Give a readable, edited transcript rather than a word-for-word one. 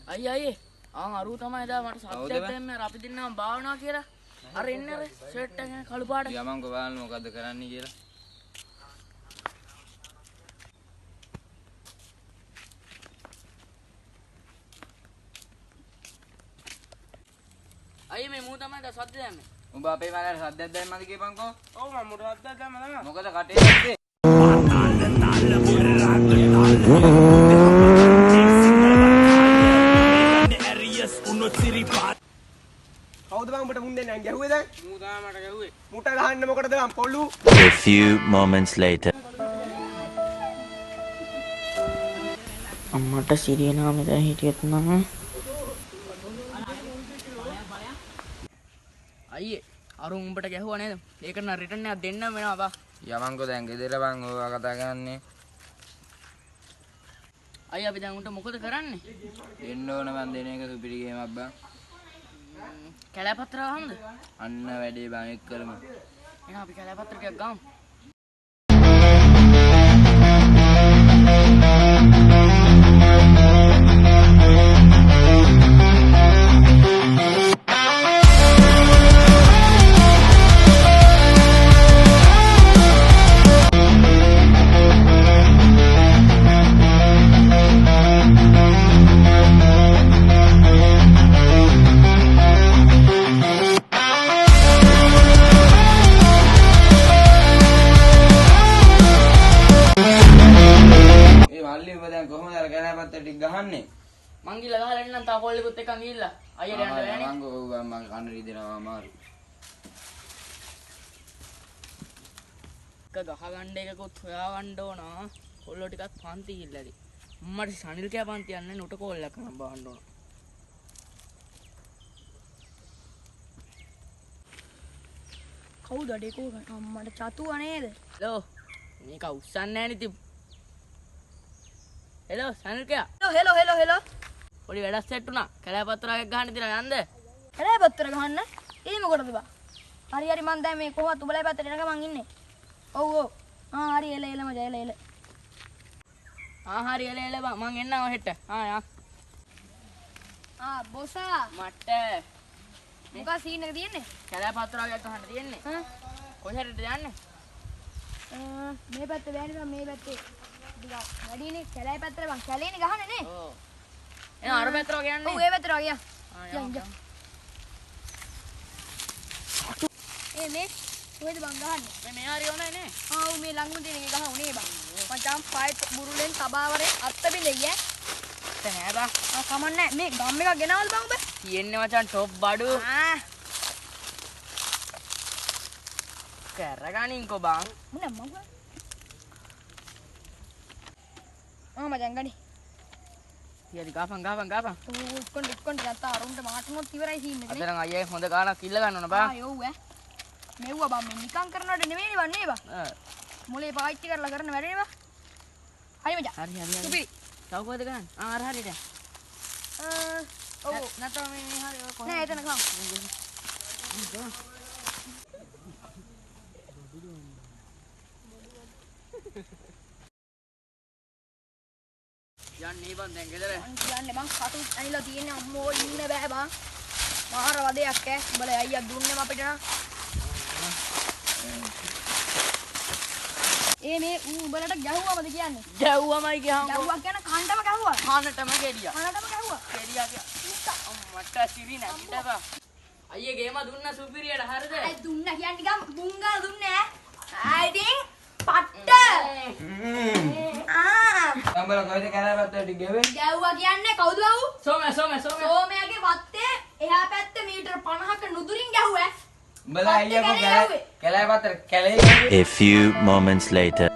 අයියේ අරු තමයි එදා මට සත්‍යයක් දැම්මේ අර අපි දෙන්නම භාවනා කියලා. අර එන්නේ අර ෂර්ට් එක කළු පාට. යමන්කෝ බලන්න මොකද්ද කරන්නේ කියලා. අයියේ මේ මූ තමයි සත්‍ය දැම්මේ. උඹ අපේ මලයට සද්දයක් දැම්මද කියපන්කෝ? ඔව් මම මුට සත්‍යයක් දැම්ම තමයි. මොකද කටේ ඇත්තේ? කවුද බං උඹට මුන් දෙන්නේ ගැහුවේ දැන්? මූ තමයි මට ගැහුවේ. මුට ගහන්න මොකටද බං පොළු? A few moments later. අම්මට සිරිය නාමෙ දැන් හිටියත් නම් අයියේ අරු උඹට ගැහුවා නේද? ඒකට නම් රිටර්න් එකක් දෙන්නම වෙනවා බා. යමන්කෝ දැන් ගෙදර බං ඔයා කතා කරන්නේ. අයියා අපි දැන් උන්ට මොකද කරන්නේ? දෙන්න ඕන මන් දෙන එක සුපිරි ගේමක් බං. කැලෑපත්‍ර ගහමුද? අන්න වැඩේ බං එක් කරමු. එහෙනම් අපි කැලෑපත්‍ර ටිකක් ගමු. ගහන්නේ මං ගිහලා ගහලා එන්නම් තා කොල්ලෙකුත් එක්කන් ගිහිල්ලා අයියට යන්න බෑනේ මං ගෝ මං කන්න රිදෙනවා අමාරු එක ගහ ගන්න එකකුත් හොයා ගන්න ඕන කොල්ලෝ ටිකක් පන්ති ගිහිල්ලාදී මම්මට සනිල් කෑ පන්ති යන්නේ නුට කොල්ලක් කරන් බහන්න ඕන කවුද ඩේකෝ අම්මට චතුව නේද? හලෝ මේක උස්සන්නේ නැහැ නේ තිබ් හෙලෝ සනිල් කෑ හෙලෝ පොඩි වැඩක් සෙට් වුණා කැලෑපත්‍රාවක් ගහන්න තියෙනවා යන්ද කැලෑපත්‍ර ගහන්න ඒ මොකටද බා? හරි මන් දැන් මේ කොහොමද උඹලා පැත්තට එනකම් මං ඉන්නේ. ඔව් හරි එල මචං එල හරි එල බා මං එන්නම් ඔහෙට යා බොසා මට මොකක් සීන් එක තියෙන්නේ? කැලෑපත්‍රාවක් ගහන්න තියෙන්නේ කොහෙටද යන්නේ? මේ පැත්තේ බෑනේ බං මේ පැත්තේ වැඩිනේ කැලෑපත්‍ර බං කැලේනේ ගහන්නේ නේ. ඔව් එහෙනම් අර පැත්තට යන්නේ ඔව් ඒ පැත්තට ගියා. යන්න මේ කොහෙද බං ගහන්නේ? මේ හරි ඕනේ නේ. ඔව් මේ ළඟම තියෙන එක ගහ උනේ බං. මචං ෆයිට් බුරුලෙන් තබාවරේ අත්ත බිලෙයි නෑ බා. කමන්නේ මේ ගම් එකක් ගෙනවල බං ඔබ? තියෙන්නේ මචං টොප් බඩු. කරගනින්කෝ බං. මොන මම මචං ගනි. ඊයදි ගාපන්. ඉක්කොන්ට ගත්තා අරුන්ට මාටනොත් ඉවරයි සීන් එක නේ. අදනම් අයියේ හොඳ ගානක් ඉල්ල ගන්න ඕන බා. ඔව් මෙව්වා බං මේ නිකන් කරනවට නෙවෙයි වන්නේ බා. මොලේ පාවිච්චි කරලා කරන වැඩේ බා. හරි මචං. හරි. සුපිරි. තව කොහෙද ගන්න? අර හරියට. ඔව් නැත්නම් මේ හරි ඔය කොහෙද? නෑ එතන ගමු. යන්නේ බං දැන් ගෙදර. මං කියන්නේ බං කටු ඇනිලා තියෙන්නේ අම්මෝ ඉන්න බෑ බං. මාර වදයක් ඈ. උඹලා අයියා දුන්නේම අපිට නා. මේ උඹලට ගැහුවමද කියන්නේ? ගැව්වමයි කියහම. ගැහුවා කියන කණ්ඩම ගැහුවා. කනටම ගෙඩියා. කණ්ඩම ගැහුවා. ගෙඩියා අම්මට සිරි නැගිට බා. අයියේ ගේම දුන්න සුපිරියට හරිද? අය දුන්න කියන්නේ නිකන් බුංගා දුන්නේ ඈ. ආයිදින් පට්ට. උඹලා කොහෙද කැලෑපත්‍රට ගෙවේ? ගැහුවා කියන්නේ කවුද වව්? සෝමයාගේ වත්තේ එහා පැත්තේ මීටර 50ක නුදුරින් ගැහුවා. උඹලා අයියෝ කැලෑපත්‍ර කැලේ A few moments later.